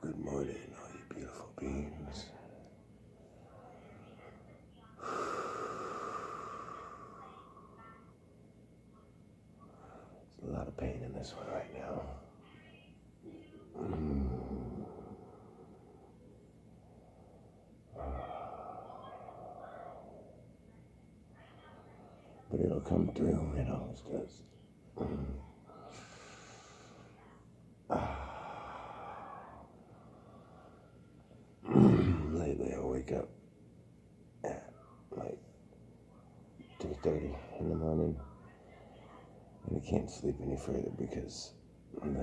Good morning, all you beautiful beings. There's a lot of pain in this one right now. But it'll come through, it always does. Lately I wake up at like 2:30 in the morning and I can't sleep any further because my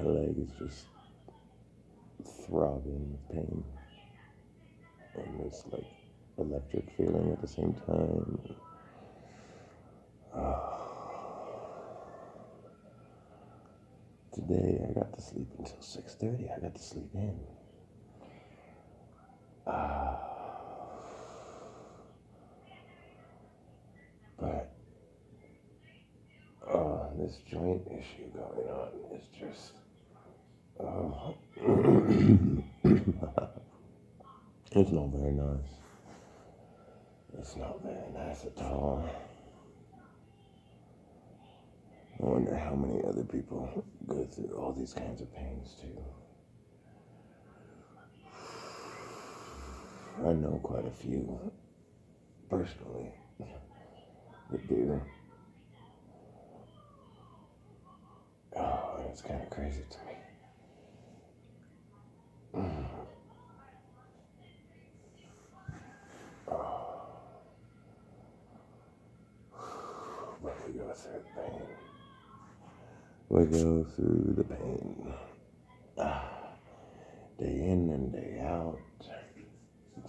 leg is just throbbing with pain, and it's like electric feeling at the same time. Today I got to sleep until 6:30. I got to sleep in. But this joint issue going on is just it's not very nice. It's not very nice at all. I wonder how many other people go through all these kinds of pains too. I know quite a few personally that do. Oh, and it's kind of crazy to me. But we go through the pain. We go through the pain. Day in and day out.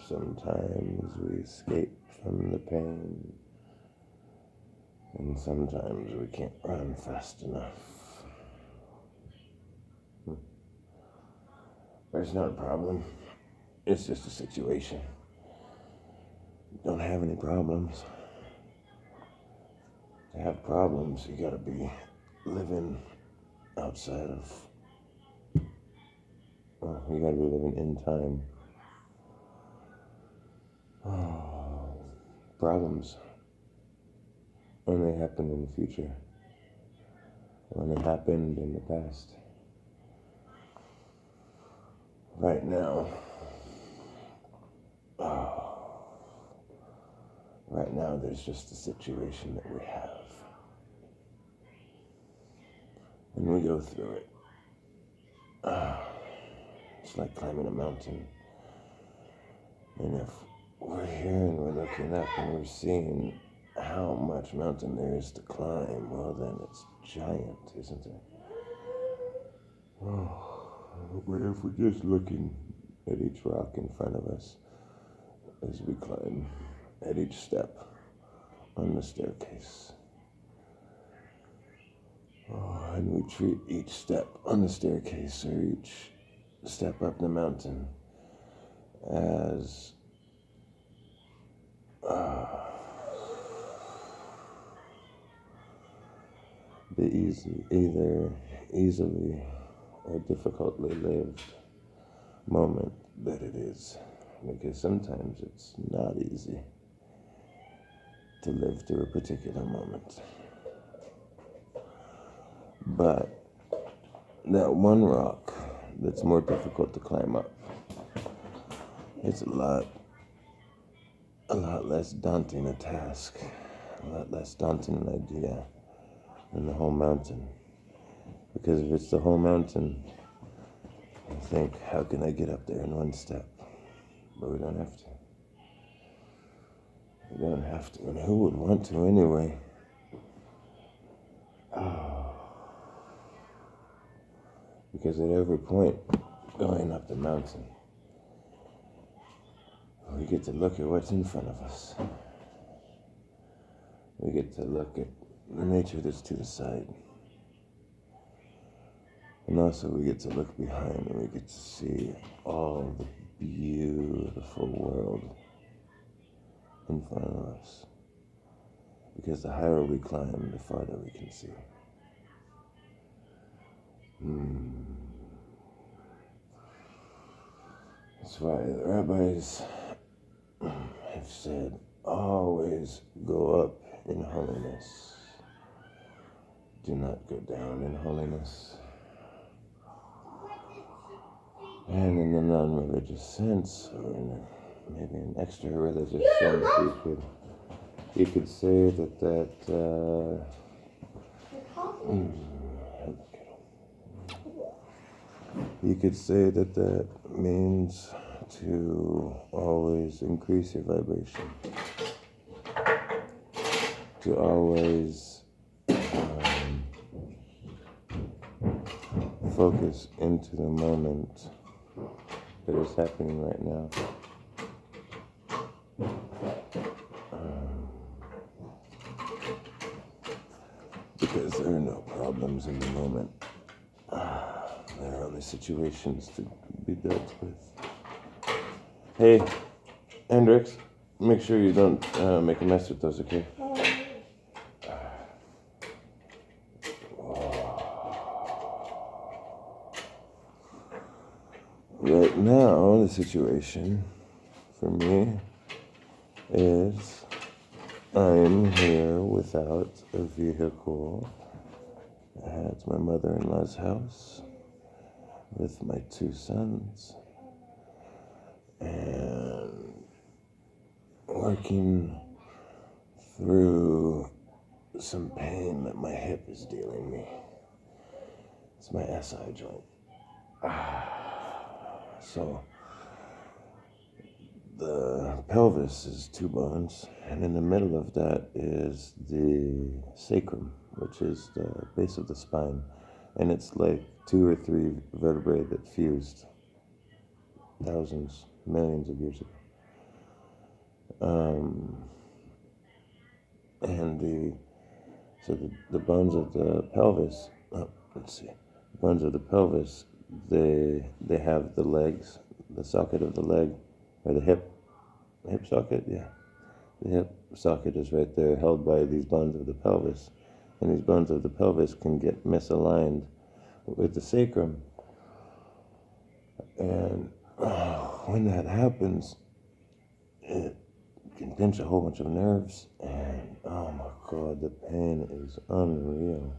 Sometimes we escape from the pain, and sometimes we can't run fast enough. But it's not a problem. It's just a situation. Don't have any problems. To have problems, you gotta be living outside of, you gotta be living in time. Problems only happen in the future, when it happened in the past. Right now, there's just a situation that we have. And we go through it. It's like climbing a mountain. And if we're here and we're looking up and we're seeing how much mountain there is to climb, well then it's giant, isn't it? But if we're just looking at each rock in front of us as we climb, at each step on the staircase, and we treat each step on the staircase or each step up the mountain as the either easily or difficultly lived moment that it is. Because sometimes it's not easy to live through a particular moment. But that one rock that's more difficult to climb up, it's a lot less daunting a task, a lot less daunting an idea than the whole mountain. Because if it's the whole mountain, I think, how can I get up there in one step? But we don't have to. We don't have to, and who would want to anyway? Because at every point going up the mountain, we get to look at what's in front of us. We get to look at the nature that's to the side. And also we get to look behind and we get to see all the beautiful world in front of us. Because the higher we climb, the farther we can see. That's why the rabbis have said, always go up in holiness. Do not go down in holiness. And in the non-religious sense, or in maybe an extra-religious sense, you could say you could say that means to always increase your vibration, to always focus into the moment that is happening right now. Because there are no problems in the moment. There are only situations to be dealt with. Hey, Hendrix, make sure you don't make a mess with those, okay? Right now, the situation for me is I'm here without a vehicle at my mother-in-law's house with my 2 sons and working through some pain that my hip is dealing me. It's my SI joint. So the pelvis is 2 bones, and in the middle of that is the sacrum, which is the base of the spine, and it's like 2 or 3 vertebrae that fused thousands, millions of years ago. And the bones of the pelvis, the bones of the pelvis, they have the legs, the socket of the leg, or the hip socket, yeah. The hip socket is right there, held by these bones of the pelvis. And these bones of the pelvis can get misaligned with the sacrum. And when that happens, it can pinch a whole bunch of nerves. And oh my God, the pain is unreal.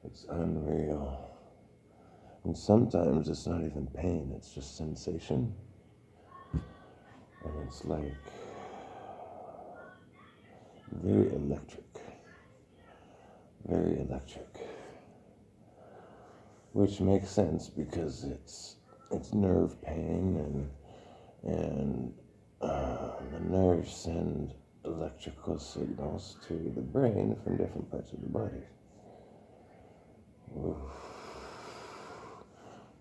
It's unreal. And sometimes it's not even pain, it's just sensation. And it's like very electric. Very electric. Which makes sense because it's nerve pain and the nerves send electrical signals to the brain from different parts of the body. Oof.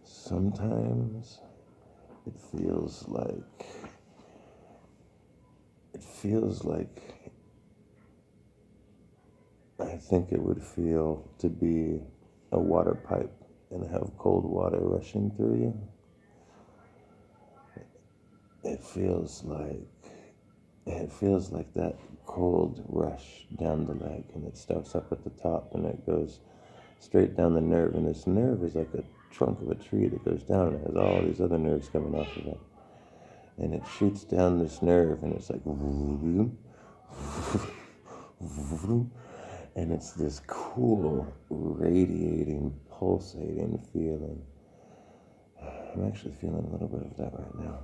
Sometimes it feels like I think it would feel to be a water pipe and have cold water rushing through you. It feels like that cold rush down the leg, and it starts up at the top and it goes straight down the nerve, and this nerve is like a trunk of a tree that goes down and has all these other nerves coming off of it, and it shoots down this nerve, and it's like and it's this cool, radiating, pulsating feeling. I'm actually feeling a little bit of that right now.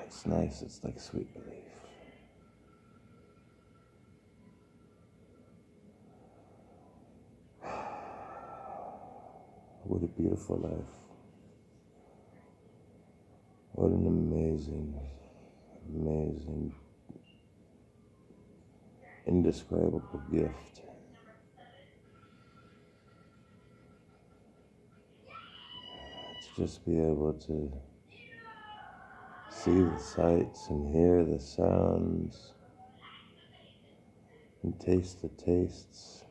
It's nice. It's like sweet relief. What a beautiful life. What an amazing, indescribable gift. To just be able to see the sights and hear the sounds and taste the tastes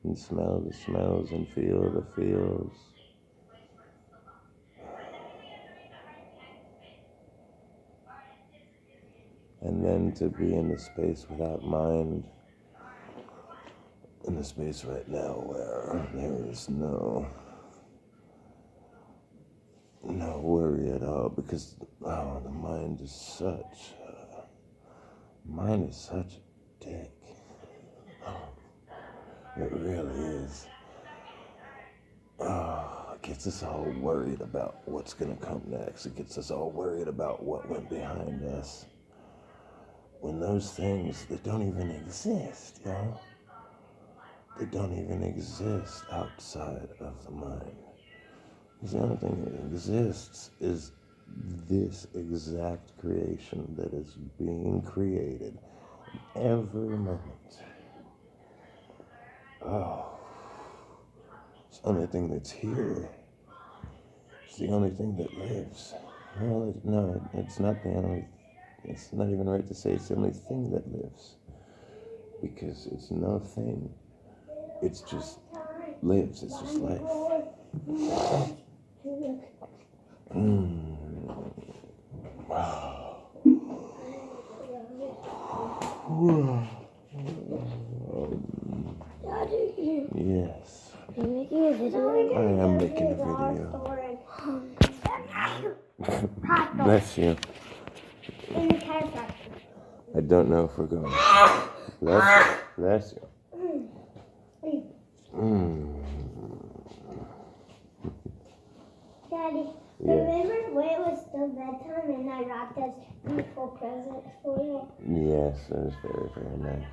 and smell the smells and feel the feels. And then to be in the space without mind in a space right now where there is no worry at all, because the mind is such a dick. It really is. It gets us all worried about what's gonna come next. It gets us all worried about what went behind us, when those things, they don't even exist, y'all. They don't even exist outside of the mind. The only thing that exists is this exact creation that is being created every moment. It's the only thing that's here. It's the only thing that lives. Well, no, it's not the only. It's not even right to say it's the only thing that lives, because it's no thing. It's just lives. It's just life. Daddy, Yes. are you making a video? I am making a video. Bless you. In the chiropractor. I don't know if we're going. Bless you. Daddy, Yeah. remember when it was still bedtime and I wrapped us beautiful presents for you? Yes, that was very, very nice.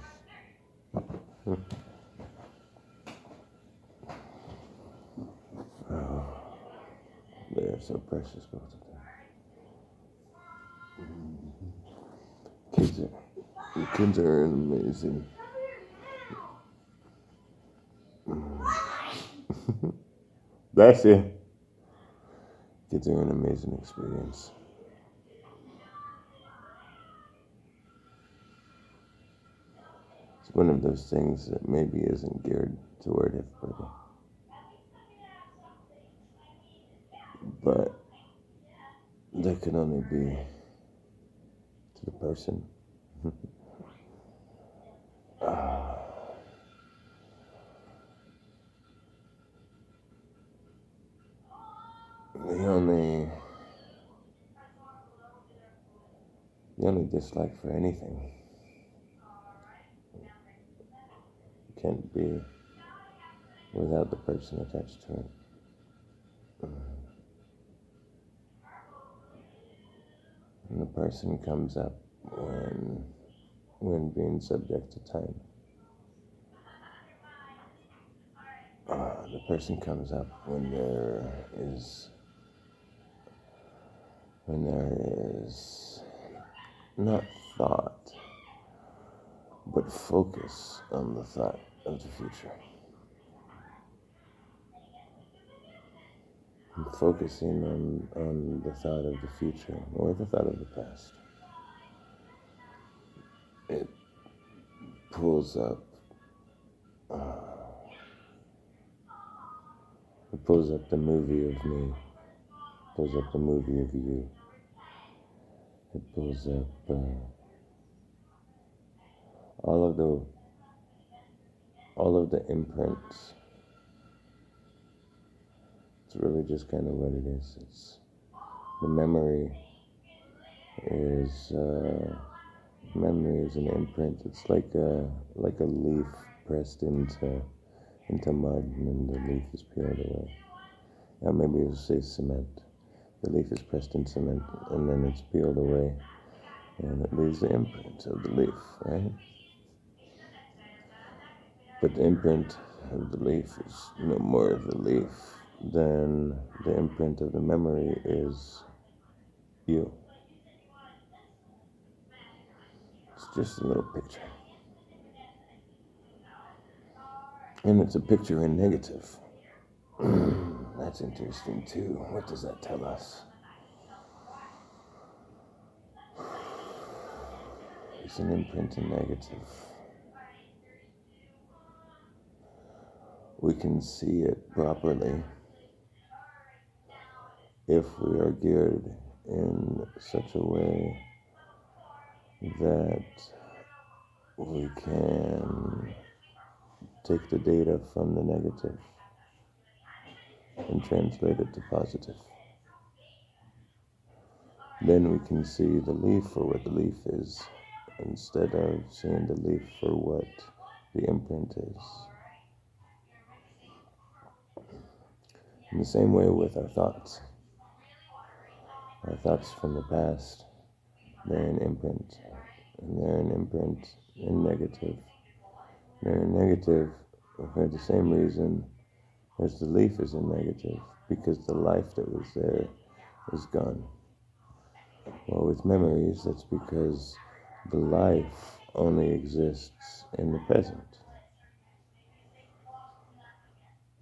They're so precious, both of them. Kids are amazing. That's it. Kids are an amazing experience. It's one of those things that maybe isn't geared toward everybody, but that can only be to the person. The only dislike for anything can't be without the person attached to it. And the person comes up when being subject to time. The person comes up when there is not thought, but focus on the thought of the future. And focusing on the thought of the future or the thought of the past. It pulls up the movie of me, pulls up the movie of you. It pulls up all of the imprints. It's really just kind of what it is. It's the memory is an imprint. It's like a leaf pressed into mud, and then the leaf is peeled away. Now maybe you'll say cement. The leaf is pressed in cement, and then it's peeled away, and it leaves the imprint of the leaf, right? But the imprint of the leaf is no more of the leaf than the imprint of the memory is you. It's just a little picture. And it's a picture in negative. That's interesting too. What does that tell us? It's an imprint in negative. We can see it properly if we are geared in such a way that we can take the data from the negative and translate it to positive. Then we can see the leaf for what the leaf is, instead of seeing the leaf for what the imprint is. In the same way with our thoughts. Our thoughts from the past, they're an imprint. And they're an imprint in negative. They're in negative for the same reason as the leaf is in negative, because the life that was there is gone. Well, with memories, that's because the life only exists in the present.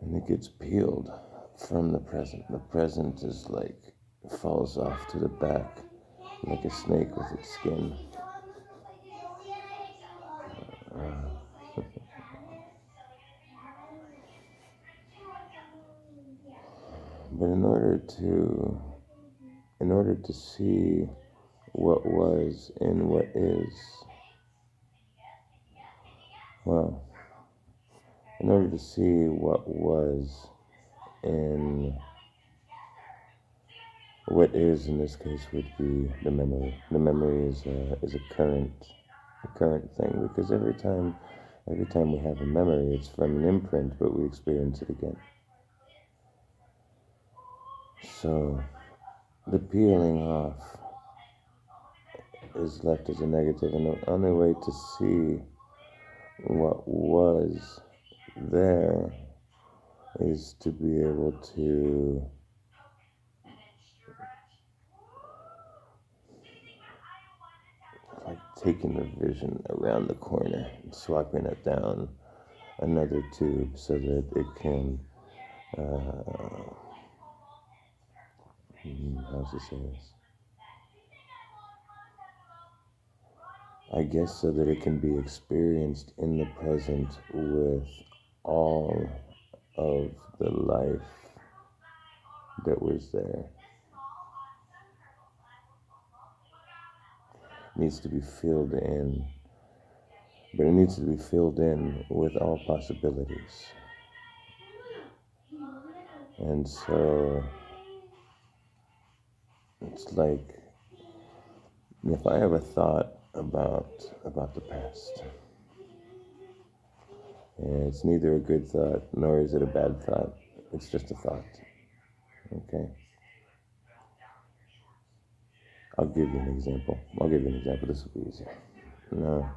And it gets peeled from the present. The present is like, falls off to the back like a snake with its skin. But in order to see what was in what is, well, in order to see what was in what is, in this case, would be the memory. The memory is a current thing, because every time we have a memory, it's from an imprint, but we experience it again. So the peeling off is left as a negative, and the only way to see what was there is to be able to like taking the vision around the corner and swapping it down another tube so that it can how to say this? I guess so that it can be experienced in the present with all of the life that was there. It needs to be filled in, but it needs to be filled in with all possibilities. And so it's like, if I have a thought about the past, and it's neither a good thought nor is it a bad thought, it's just a thought. Okay? I'll give you an example. This will be easier. Now,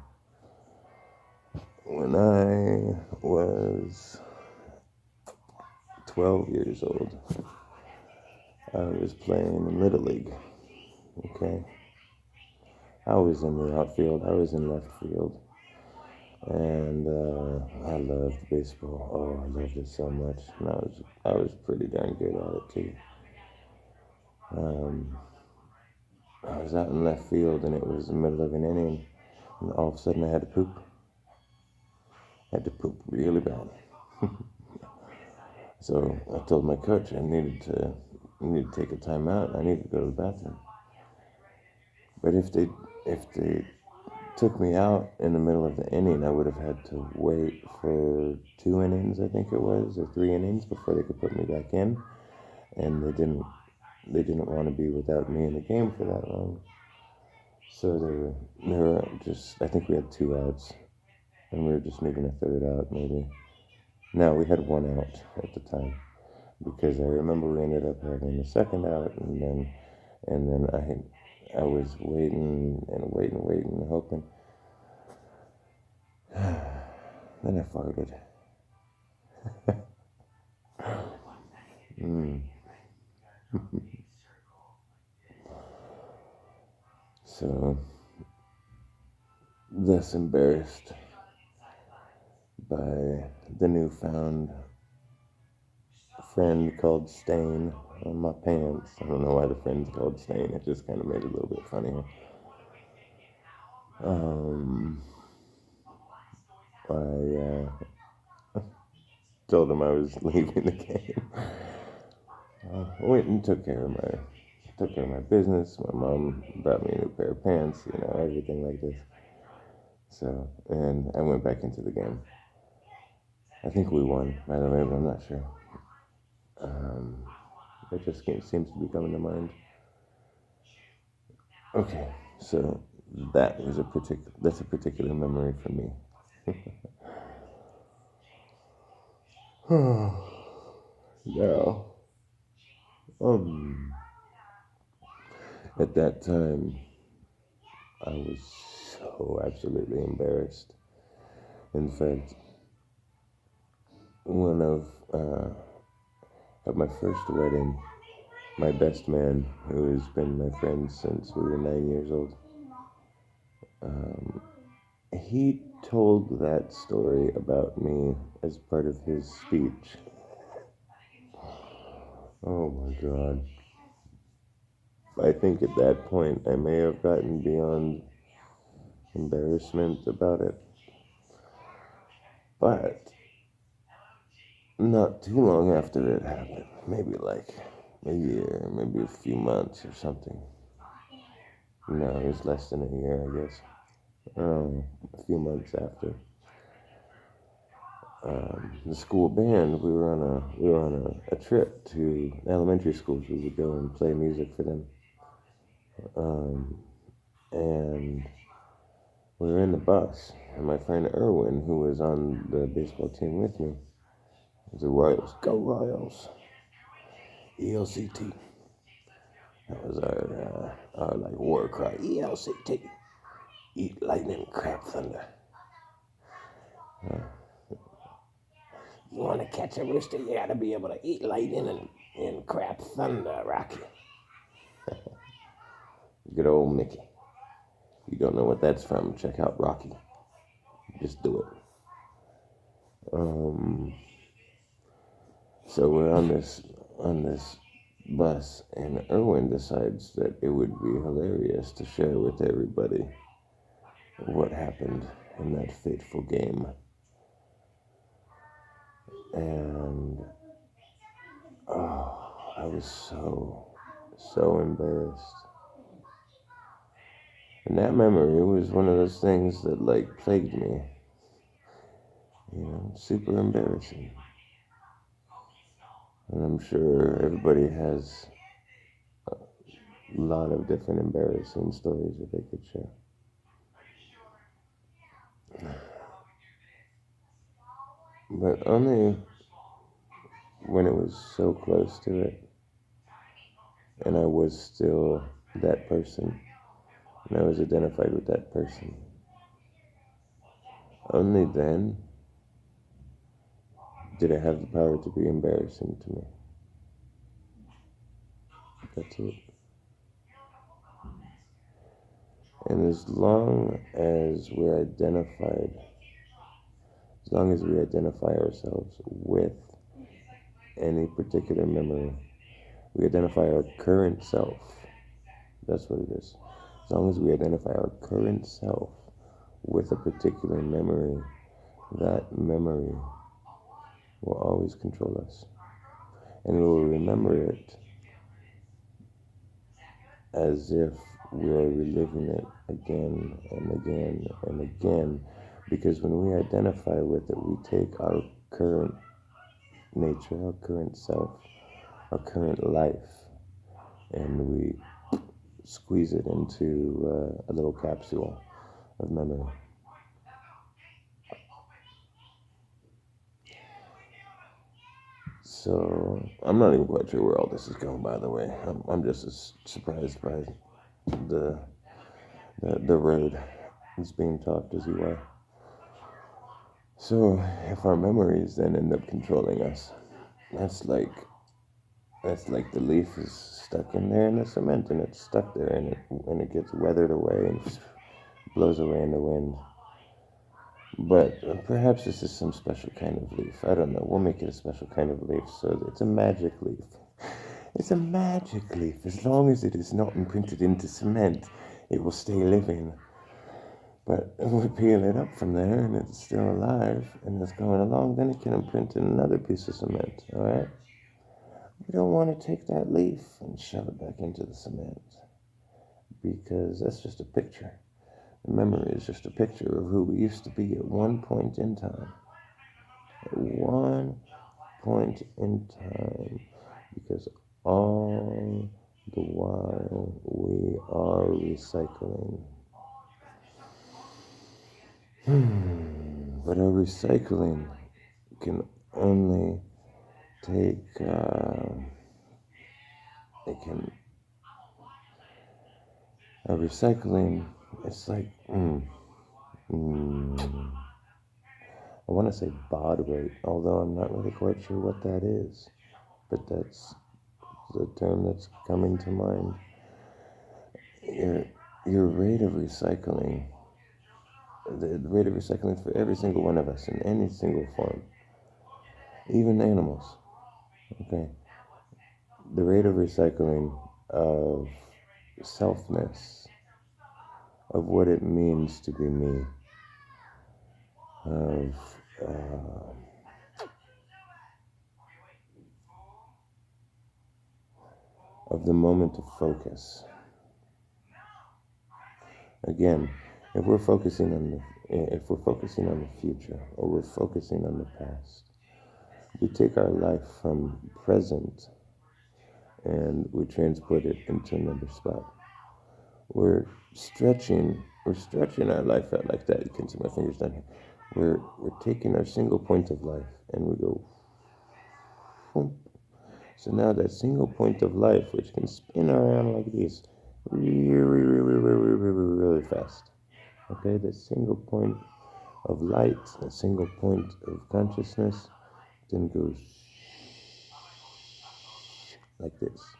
when I was 12 years old, I was playing in Little League. Okay? I was in the outfield. I was in left field. And I loved baseball. Oh, I loved it so much. And I was pretty darn good at it too. I was out in left field, and it was the middle of an inning, and all of a sudden I had to poop. I had to poop really bad. So I told my coach I needed to take a timeout. I needed to go to the bathroom. But if they took me out in the middle of the inning, I would have had to wait for 2 innings, I think it was, or 3 innings before they could put me back in. And they didn't want to be without me in the game for that long. So they were just, I think we had 2 outs, and we were just needing a 3rd out, maybe. No, we had 1 out at the time, because I remember we ended up having the 2nd out, and then I was waiting, hoping. Then I farted. So, thus embarrassed by the newfound friend called Stain on my pants. I don't know why the friend's called Stain. It just kind of made it a little bit funnier. I told him I was leaving the game. I went and took care of my business. My mom brought me a new pair of pants, everything like this. So, and I went back into the game. I think we won, by the way, but I'm not sure. It just seems to be coming to mind. Okay, so that's a particular memory for me. Now, at that time, I was so absolutely embarrassed. In fact, one of at my first wedding, my best man, who has been my friend since we were 9 years old, he told that story about me as part of his speech. Oh my God. I think at that point I may have gotten beyond embarrassment about it. But not too long after it happened, maybe like a year, maybe a few months or something. No, it was less than a year, I guess. A few months after. The school band, we were on a trip to elementary schools. We would go and play music for them. And we were in the bus, and my friend Erwin, who was on the baseball team with me, was the Royals. Go Royals! ELCT. That was our like war cry. ELCT. Eat lightning, crap thunder. You want to catch a rooster, you got to be able to eat lightning and crap thunder, Rocky. Good old Mickey. If you don't know what that's from, check out Rocky. Just do it. So we're on this bus, and Erwin decides that it would be hilarious to share with everybody what happened in that fateful game. And I was so embarrassed. And that memory was one of those things that like plagued me. Super embarrassing. And I'm sure everybody has a lot of different embarrassing stories that they could share. But only when it was so close to it, and I was still that person, and I was identified with that person. Only then did it have the power to be embarrassing to me. That's it. And as long as we identify ourselves with any particular memory, we identify our current self. That's what it is. As long as we identify our current self with a particular memory, that memory will always control us. And we will remember it as if we are reliving it again and again and again. Because when we identify with it, we take our current nature, our current self, our current life, and we squeeze it into a little capsule of memory. So I'm not even quite sure where all this is going, by the way. I'm just as surprised by the road that's being talked as you are. So if our memories then end up controlling us, that's like the leaf is stuck in there in the cement, and it's stuck there, and it gets weathered away and blows away in the wind. But perhaps this is some special kind of leaf. I don't know. We'll make it a special kind of leaf. So it's a magic leaf. It's a magic leaf. As long as it is not imprinted into cement, it will stay living. But if we peel it up from there and it's still alive and it's going along, then it can imprint in another piece of cement. All right? We don't want to take that leaf and shove it back into the cement, because that's just a picture. The memory is just a picture of who we used to be at one point in time. at one point in time, because all the while we are recycling. But our recycling can only take, our recycling, it's like, I want to say bod rate, although I'm not really quite sure what that is, but that's the term that's coming to mind. Your rate of recycling, the rate of recycling for every single one of us in any single form, even animals, okay? The rate of recycling of selfness, of what it means to be me, of the moment of focus. Again, if we're focusing on the future, or we're focusing on the past, we take our life from present and we transport it into another spot. We're stretching our life out like that. You can see my fingers down here. We're taking our single point of life and we go, boom. So now that single point of life, which can spin around like this, really fast. Okay, that single point of light, that single point of consciousness, then goes like this.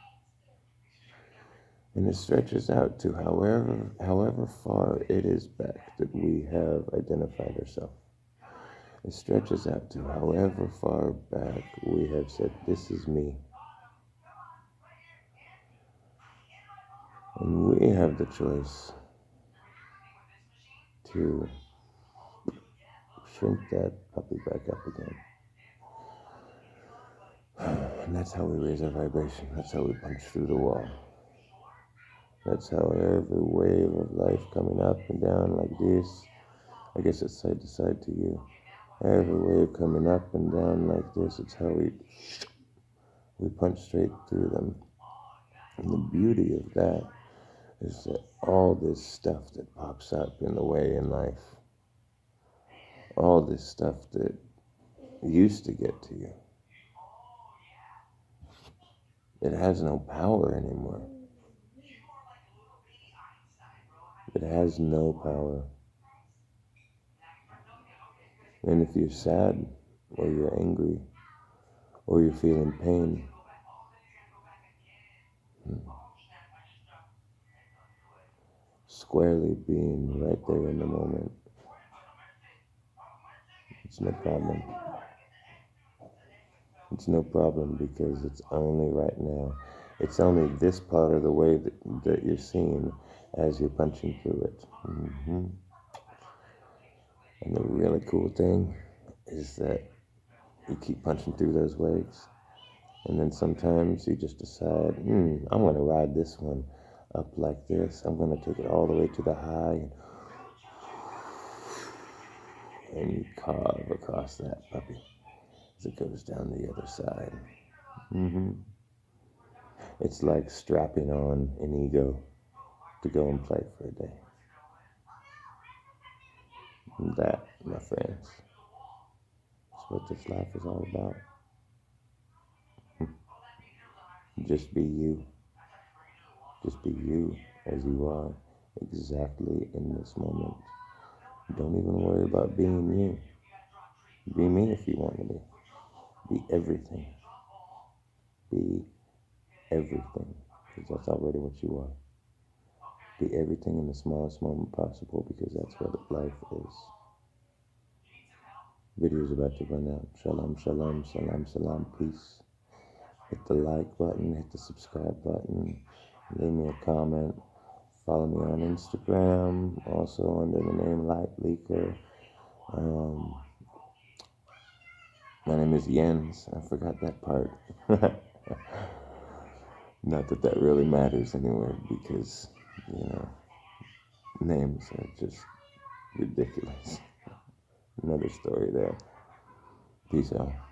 And it stretches out to however far it is back that we have identified ourselves. It stretches out to however far back we have said, this is me. And we have the choice to shrink that puppy back up again. And that's how we raise our vibration. That's how we punch through the wall. That's how every wave of life coming up and down like this, I guess it's side to side to you. Every wave coming up and down like this, it's how we punch straight through them. And the beauty of that is that all this stuff that pops up in the way in life, all this stuff that used to get to you, it has no power anymore. It has no power. And if you're sad, or you're angry, or you're feeling pain, squarely being right there in the moment, it's no problem. It's no problem because it's only right now. It's only this part of the wave that you're seeing as you're punching through it. And the really cool thing is that you keep punching through those waves, and then sometimes you just decide, I'm going to ride this one up like this. I'm going to take it all the way to the high, and you carve across that puppy as it goes down the other side. It's like strapping on an ego to go and play for a day. And that, my friends, is what this life is all about. Just be you. Just be you as you are, exactly in this moment. Don't even worry about being you. Be me if you want to be. Be everything. Be everything, because that's already what you are. Be everything in the smallest moment possible, because that's what life is. Video's about to run out. Shalom, shalom, salam, salam, peace. Hit the like button, hit the subscribe button, leave me a comment. Follow me on Instagram, also under the name Light Leaker. My name is Jens. I forgot that part. Not that that really matters anywhere, because, names are just ridiculous. Another story there. Peace out.